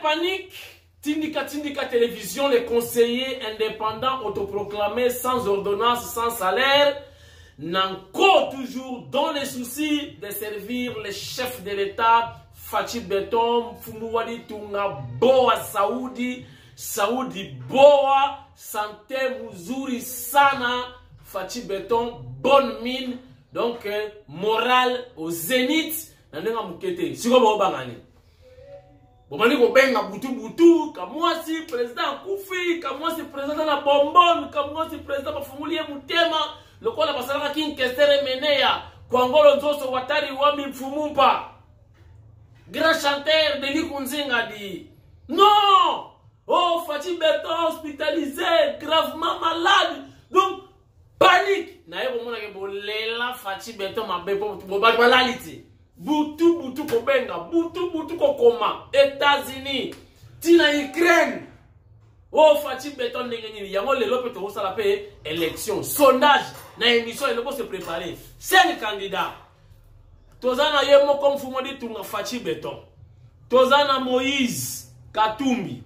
panique. Tindika Télévision, les conseillers indépendants autoproclamés sans ordonnance, sans salaire, n'encore toujours dans les soucis de servir les chefs de l'État, Fachi Beton, Fumuwadi Tunga, Boa Saoudi, Saoudi Boa, Santé Muzuri Sana, Fachi Beton, bonne mine, donc morale au zénith, Nandenga Mukete, Sikobo Bangani. Bon, on benga butu, comme moi si président Koufi, comme moi si président la bonbonne, comme moi si président Bafumulie Mutema, le quoi la basala king kestere menea, Kwangolo Nzoso Watari Wami Mfumumpa. Grand chanteur Denis Kunzinga dit non! Oh, Fachi Beton hospitalisé, gravement malade. Donc, panique. Naye bomona ke bolela Fachi Beton mabepo bobalalité. Butu kobenga, butu kokoma, États-Unis, tina Ukraine. Oh, Fachi Beton n'engeni, yango lelo pe to sala pe élection, sondage, na émission eloko se préparer. 5 candidats. Tozana yemo comme Fumodi Tunga Fachi Beton. Tozana Moïse Katumbi.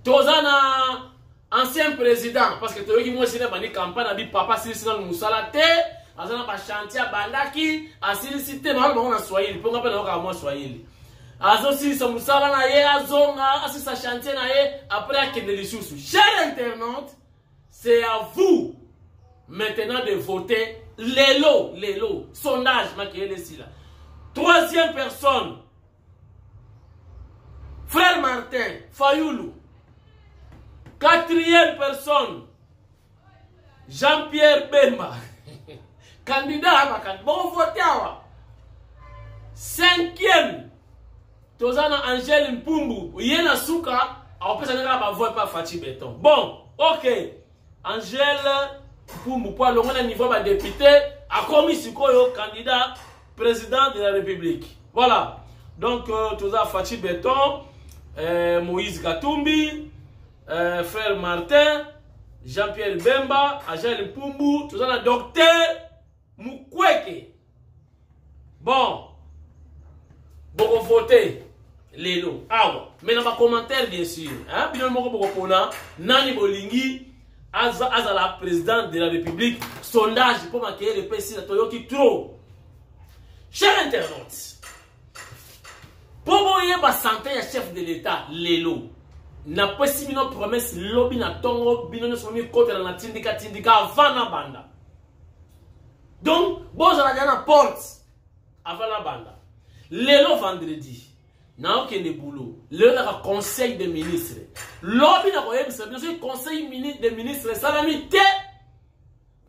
Tozana ancien président parce que toyoki moi sina bani campagne abi papa Silisina Musala te. Azana pa chantier bandaki asilisite na ba na Swahili ponga pe na ka mo Swahili azo si sa musala na ye azonga asisa chantier na ye après akende lisusu. Chers internautes, c'est à vous maintenant de voter lelo sondage makiele sila. Troisième personne, Frère Martin Fayoulou. Quatrième personne, Jean-Pierre Bemba. Candidat à bon voter. Cinquième, Tozana Angèle Mpumbu. Yena Souka, on peut s'en aller voter par Fachi Beton. Bon, ok. Angèle Mpumbu, pour le niveau de député, a commis ce candidat président de la République. Voilà. Donc, Tozana Fachi Beton, Moïse Katumbi, Frère Martin, Jean-Pierre Bemba, Angèle Mpumbu, Tozana docteur Mukwege. Bon, bon voter lelo. Mais dans ma commentaire bien sûr, hein, bien moko boko pona nani bolingi aza la présidente de la République. Sondage pour marquer le PC la Toyoki trop. Chers internautes, pour voyer ba santé ya chef de l'État lelo. Na pesi bino promesse lobby na tongo bino ne somi côté na tindika avant na banda. Donc, bon, on a la porte avant la bande. Le vendredi, n'a aucun boulot. Le conseil des ministres. L'objet de conseil des ministres, ça l'a mis.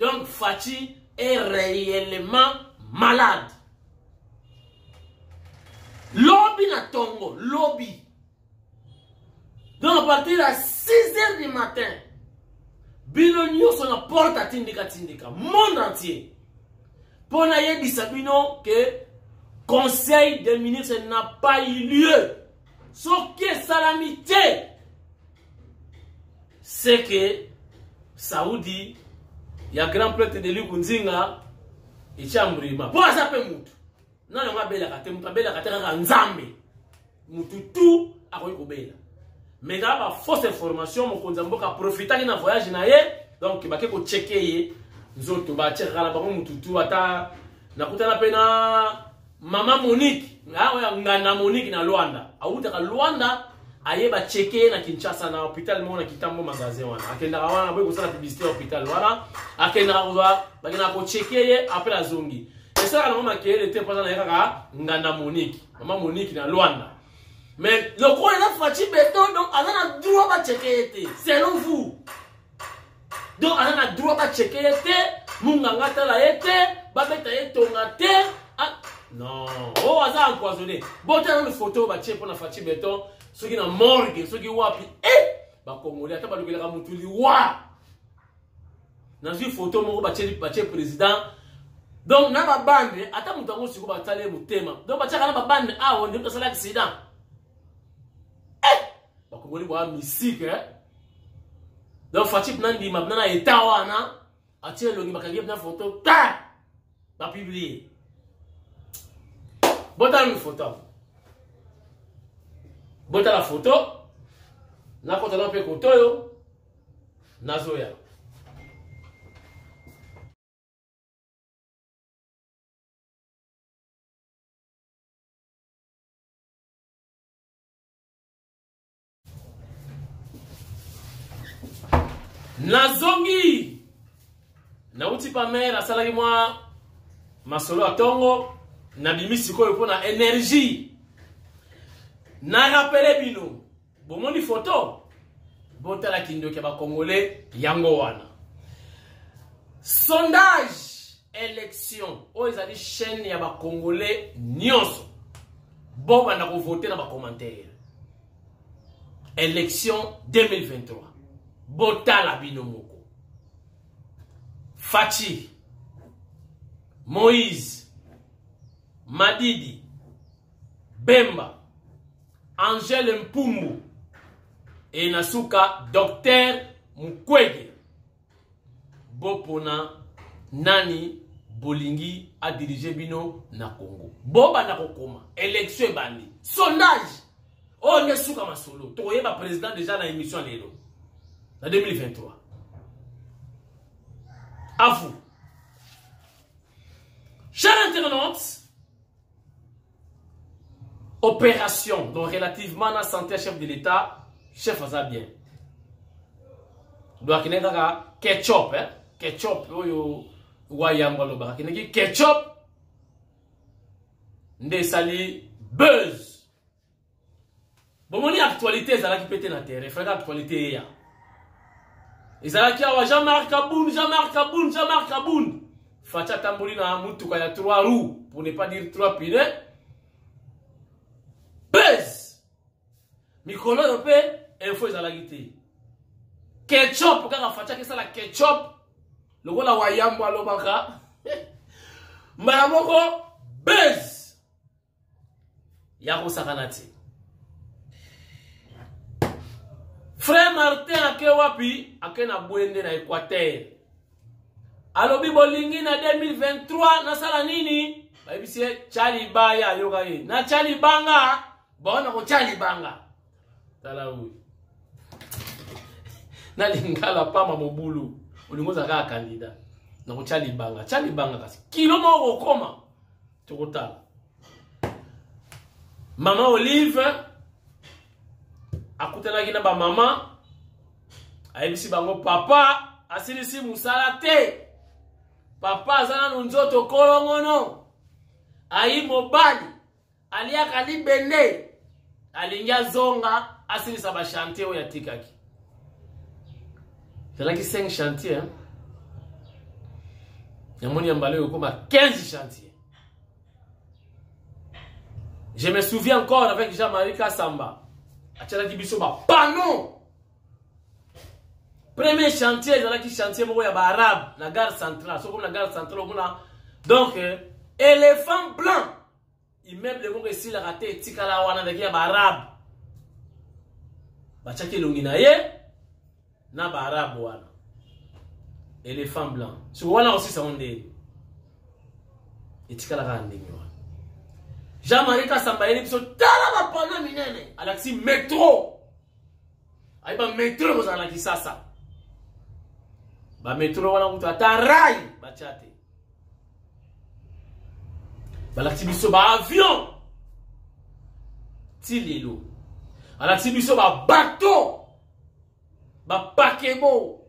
Donc, Fachi est réellement malade. Lobby na tongo, lobby. Donc, à partir de 6 h du matin, Bino sur la porte à Tindika, monde entier. Pour n'ayer Sabino que conseil des ministres n'a pas eu lieu. Ce qui est salamité, c'est que Saoudi, il y a grand prêtre de Lukunzinga et Chambrima. Pour ça, peut moutou. Non, on va bela kate, mouta bela kate kaka nzambe. Moutou tout a koyi kobela. Mais il y a fausse information, mon konzambo ka profita qui na voyage na ye, donc il va ko checker ye. Nzoto ba tchekala ba mututu ata nakutana pena mama Monique ngana Monique na Luanda auta ka Luanda aye ba checker na Kinshasa na hôpital mo na kitambo magasin wana akenda wana boy kusala publicité hôpital wana akenda kwa bagina ko checker ye après la zongi et ça na mama kele était pas na kaka ngana Monique mama Monique na Luanda mais le quoi là Fachi Beton donc ana droit ba checker était selon vous. Donc, on a le droit de checker les Mungangata la été, Babeta et Tongate. Non, oh, on a empoisonné. Bon, tu as une photo, bah, check pour la Fachi Beton, ceux qui sont morgue, ceux qui wapi, bah, Congolais, tu as pas de la Moutuli, wa. Dans une photo, mon bah, check président. Donc, na ba bande, attends, mon tango, si vous battez mon thème. Donc, bah, check la bande, on dit que c'est l'accident. Bah, Congolais, bah, musique, hein. Donc, Fachi Nandi, maintenant, il est tawana. Atier le Nibakagi, une photo. Ta! Pas publié. Bon, dans une photo. bota la photo na kota na pe koto yo nazoya nazongi nauti pa mère asalaki mwa masolo atongo na bimisi ko po na énergie na rappelé bino bomoni photo botala kindoki ba congolais yango wana sondage élection o ezali chaîne ya ba congolais nyonso bo bana ko voter na ba commentaire élection 2023 botala bino moko Fachi Moïse Madidi Bemba Angèle Mpumbu et Nasuka Docteur Mukwege Bopona Nani Bolingi a dirigé bino na Congo Boba na kokoma élection bandi sondage oh Nasuka Masolo toyeba président déjà dans émission lelo en 2023 à vous chers internautes. Opération, donc relativement à la santé chef de l'État, chef ça bien. Donc il y a ketchup, ketchup, yo wayamba lo ba, il ketchup, nde sali buzz. Bon moni actualité ça là qui pété na terre, frère actualité ya. Ezala ki awa Jean-Marc Kaboun. Facha tamboli na mutuka ya 3 roues pour ne pas dire 3 pneus. Buzz mikolo yo pe info ezala gite ketchup kaka facha ke sala ketchup lokola wayambo alobaka mbala moko buzz ya kosakana te Frère Martin ake wapi ake na bwende na Équateur alobi bolingi na 2023 na sala nini babisie Charlie Baya yoga ye na Charlie Banga baona ko Charlie Banga tala huyu na lingala pama mobulu ulingoza kaka kandida na ko Charlie Banga kasi kilo mo koma tokotala Mama Olive akutana kina ba mama ayebisi bango papa asilisi musala te papa zana nzoto kolongono ayi mobali aliaka libende alingia zonga asilisa ba chantier oya tikaki telaki 5 chantier yamoni ambale yokoma 15 chantiers. Je me souviens encore avec Jean-Marie Kassamba Achalaki biso ba panneau. Premier chantier, ezalaki chantier moko ya ba arabe na gare centrale. So comme la gare centrale omona. Donc éléphant blanc. Immeuble moko esila raté etikala wana ndeki ya ba arabe. Ba chaki longi na ye na ba arabe wana. Éléphant blanc. So wana aussi ça onde. Etikala ka ndenge wana. Jean-Marie Kassamba yeli biso tala ba panneau minene. Alaxi métro. Aiba métro kozala ki sasa. Ba métro wana kutu atarai bachate. Alaxi biso ba avion. Tilelo. Alaxi biso ba bateau. Ba paquebot.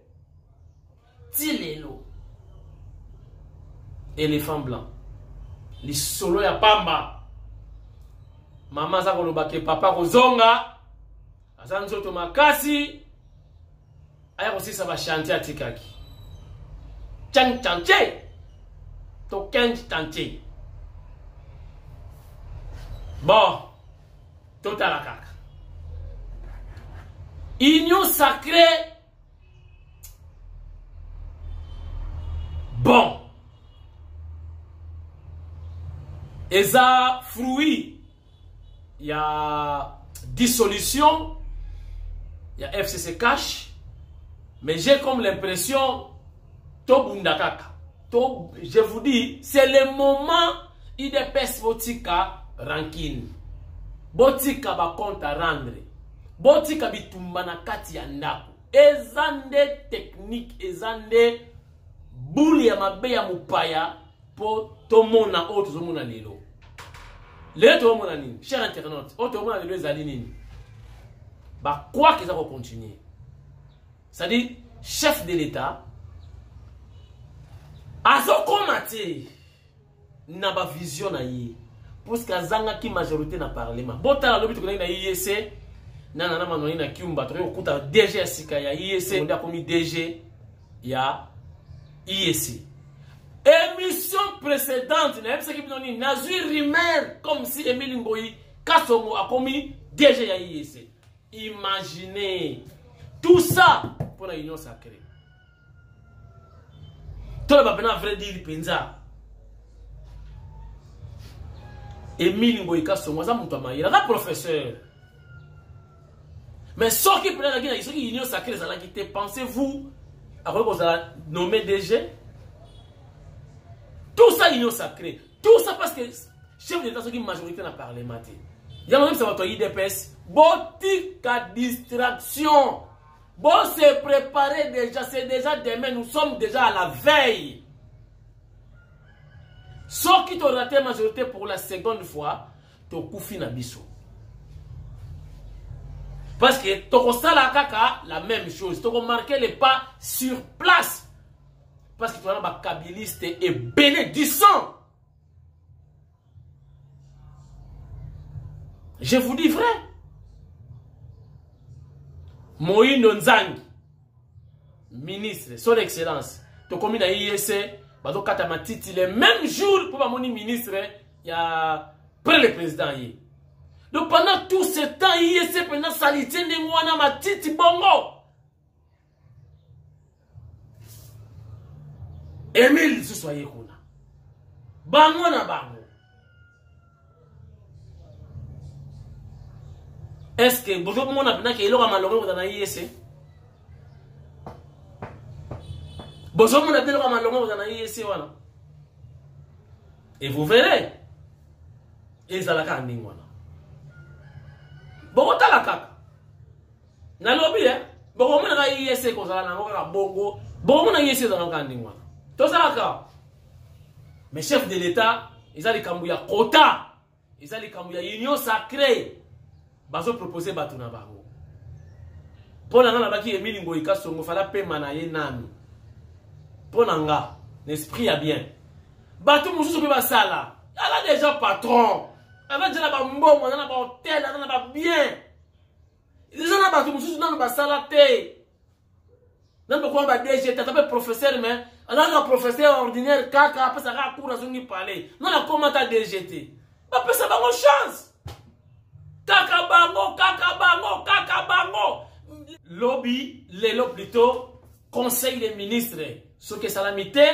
Tilelo. Éléphant blanc. Li solo ya pamba. Mama za kolobake papa kozonga. Asa nzoto makasi. Aya kosisa ba chantier atikaki. Chang chantier. To kenji chantier. Bon. Totala kaka. Union sacrée. Bon. Eza fruit. Il y a dissolution. Il y a FCC cash. Mais j'ai comme l'impression to bundakaka. Je vous dis, c'est le moment IDPS Votika Rankin. botika ba compte à rendre, botika bitumba na kati ya ndako, ezande technique, ezande bouli ya mabe ya mupaya po tomona o tozomona lelo. Lelo tomona nini? Cher internaute, o tomona lelo ezali nini? Ba quoi que ça va continuer. C'est-à-dire chef de l'État azokomate na ba vision na ye. Parce que azanga ki majorité na parlement. Botala lobi to na IEC na manoni na kiumba to okuta DG ya sika ya IEC nda komi DG ya IEC. Émission précédente na episode qui noni nazui rumeur comme si Emile Ngoyi Kasongo a commis DG ya IEC. Imaginez tout ça pour la union sacrée. Tout le monde a vrai dire penza. Emile Ngoyi Kasongo ça muto maïra la professeur. Mais ce qui prend la guerre, ce qui union sacrée ça la quitté, pensez-vous après vous allez nommer DG? Tout ça union sacrée. Tout ça parce que chef d'État ce qui majorité dans le parlement. Il y a même ça va IDPS. Botika distraction. Bon se préparer déjà, c'est déjà demain, nous sommes déjà à la veille. Ceux qui t'ont raté la majorité pour la seconde fois, t'ont koufi na biso. Parce que t'ont la kaka, la même chose. T'ont marqué les pas sur place. Parce que t'ont un kabiliste et bénédicent. Je vous dis vrai. Moïno Nzangi, ministre, son excellence, tu commis na IEC, bazo katamatiti le même jour pour mon ministre, il y a près le président hier. Donc pendant tout ce temps, IEC pendant salité de moi na matiti bongo. Emile ce soyez kuna. Bango na bango. Est-ce que vous avez dit que vous avez dit que IEC? Vous avez dit que vous avez dit IEC? Et vous verrez. Ils ont la carte. Vous avez la carte. Vous avez dit que vous avez dit IEC. Vous avez dit que vous avez dit tout ça la carte. Mais chef de l'État, ils ont dit qu'il y a quota. Ils ont dit qu'il y a union sacrée. Bazo proposer batuna bango. Pona nga baki Emile Ngoyi Kasongo fala pe manaye nami. Pona nga l'esprit a bien. Batu mususu pe basala. Elle a déjà patron. Elle a déjà ba mbongo, elle a ba hôtel, elle a ba bien. Ils ont batu mususu na basala te. Nan ko ba DG ta pe professeur mais elle a un professeur ordinaire kaka après ça ka cours dans une palais. Non la commenta DGT. Ba pe ça ba chance. Kakabango, kakabango, kakabango. Lobby, plutôt, conseil des ministres. Ce que ça l'a mité,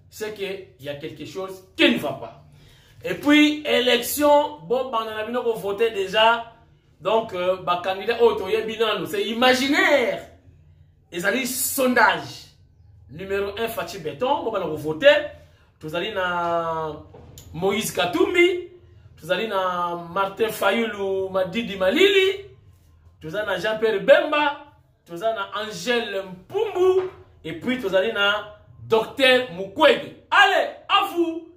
c'est qu'il y a quelque chose qui ne va pas. Et puis, élection, bon, on a voté déjà. Donc, candidat auto, c'est imaginaire. Ils allaient sondage. Numéro 1, Fatih Béton, on va voter. Vous allez dans Moïse Katumbi. Vous allez dans Martin Fayoulou Madidi Malili. Vous allez dans Jean-Pierre Bemba. Vous allez dans Angèle Mpumbu. Et puis vous allez dans Docteur Mukwege. Allez, à vous.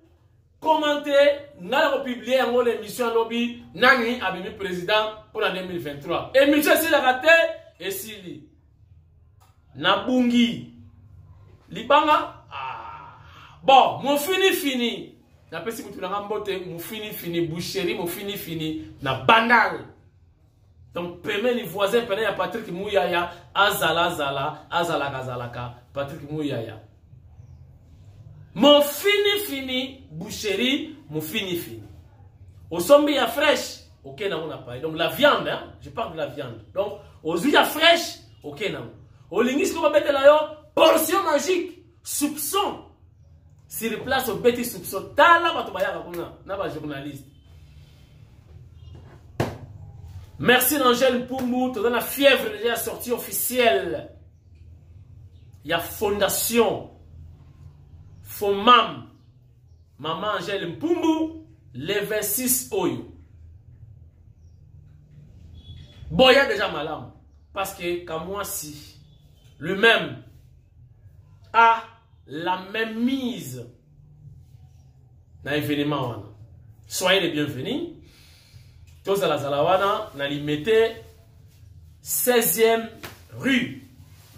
Commentez. Nous allons publier l'émission Lobby. Nani Abimi président pour l'année 2023. Et M. Sila Raté et Sili. Nabungi. Libanga. Ah. Bon, mon fini. Après, si vous avez mon fini, boucherie, mon fini, na banal. Donc, permet les voisins, permet à Patrick Mouyaya, Azala, Kazalaka, Patrick Mouyaya. Mon fini, boucherie, mon fini. Au sommet, à fraîche, ok, on n'a pas. Donc, la viande, hein, je parle de la viande. Donc, aux huiles fraîches, ok, non. Au linguiste, qu'on va mettre là, portion magique, soupçon. Si le place au petit soupçon, tala batubaya na ba journaliste. Merci Angèle Mpumbu, tu donnes la fièvre déjà la sortie officielle. Il y a fondation Fomam Maman Angèle Mpumbu le 26 Oyo. Bon, il y a déjà malam. Parce que Kamwasi, lui-même, a la même mise dans l'événement. Soyez les bienvenus. Tous à la Zalawana, on a limité 16e rue.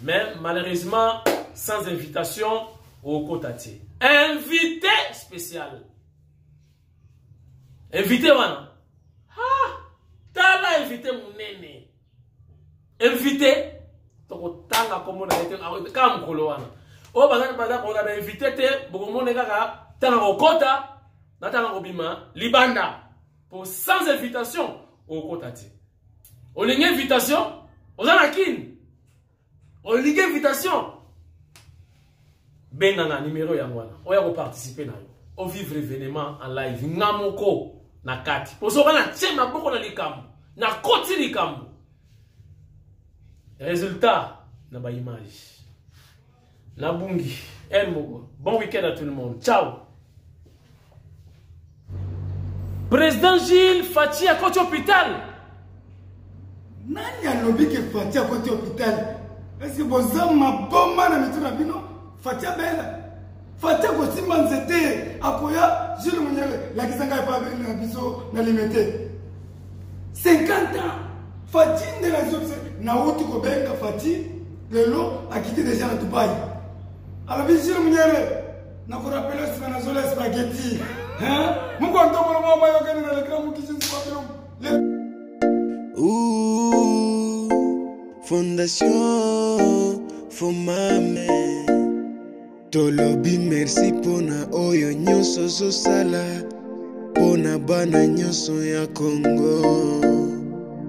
Mais malheureusement, sans invitation au Kotati. Invité spécial. Invité, wana. Ah, t'as là invité mon néné. Invité. Donc, t'as comme on a été. Comme Kolowana. Oh, bah, on a invité, beaucoup de monde, t'as un Kota, t'as un Obima, Libanda. Pour sans invitation au Kotati. On a une invitation, on a la kin. On a une invitation. Ben nana numéro ya mwana. On va participer na yo. On vivre événement en live. Ngamoko na kati. Pour ça on a tchema boko na likambo. Na koti likambo. Résultat na ba image. Na bungi. Elmo. Bon week-end à tout le monde. Ciao. Président Gilles Fati à côté hôpital. Nani a lobby que Fati à côté hôpital? Est-ce que vous avez ma bombe na mituna bino? Fati a belle. Fati a côté manzete. Akoya Gilles Munyele. La kisanga pas belle na biso na limité. 50 ans. Fati de la zone na uti ko benga Fati. Le lot a quitté déjà à Dubaï. Alors Gilles Munyele. Na ko rappeler ce na zone spaghetti. Hein? Mon compte pour le moment, il y a un grand qui se Fondation Fomame Tolobi merci pona oyo nyonso sosala pona bana nyonso ya Congo.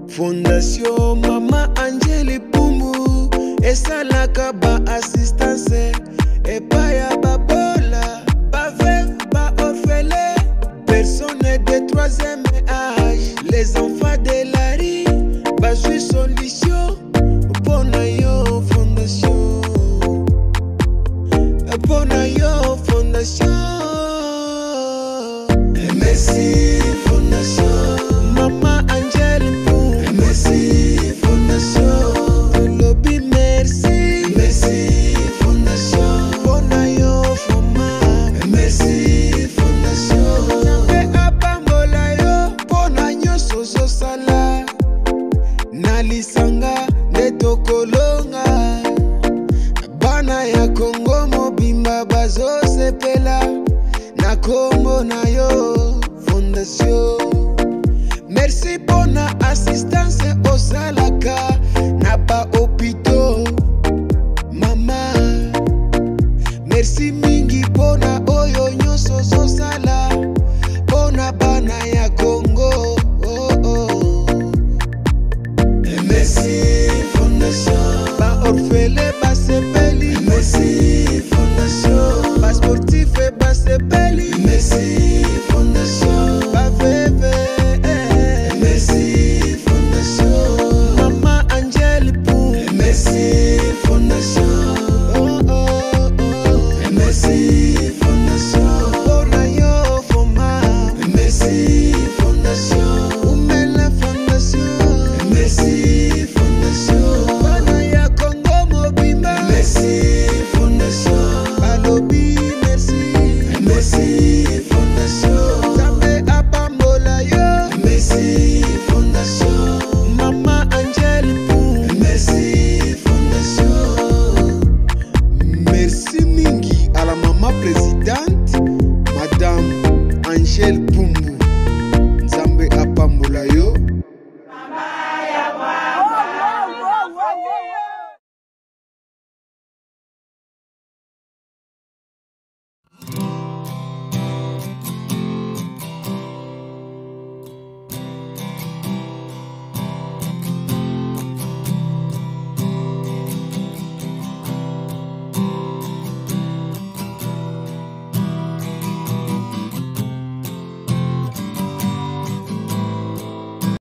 Fondation Mama Angeli Pumbu esalaka ba assistance epa ya babola bave ba orphelin personne de troisième âge les enfants de la rue bazui solution pona yo fondation pona yo fondation. Merci fondation Mama Angeli Pumbu merci fondation lobby merci merci fondation pona yo foma merci fondation pe apambola yo pona nyonso zosala na lisanga nde tokolonga bana ya Kongo mobimba bazosepela na kombo na yo fondation. Merci pona assistance osalaka na ba hôpitaux mama. Merci mingi pona oyo nyonso zosala pona bana ya Congo. Oh, oh. Merci.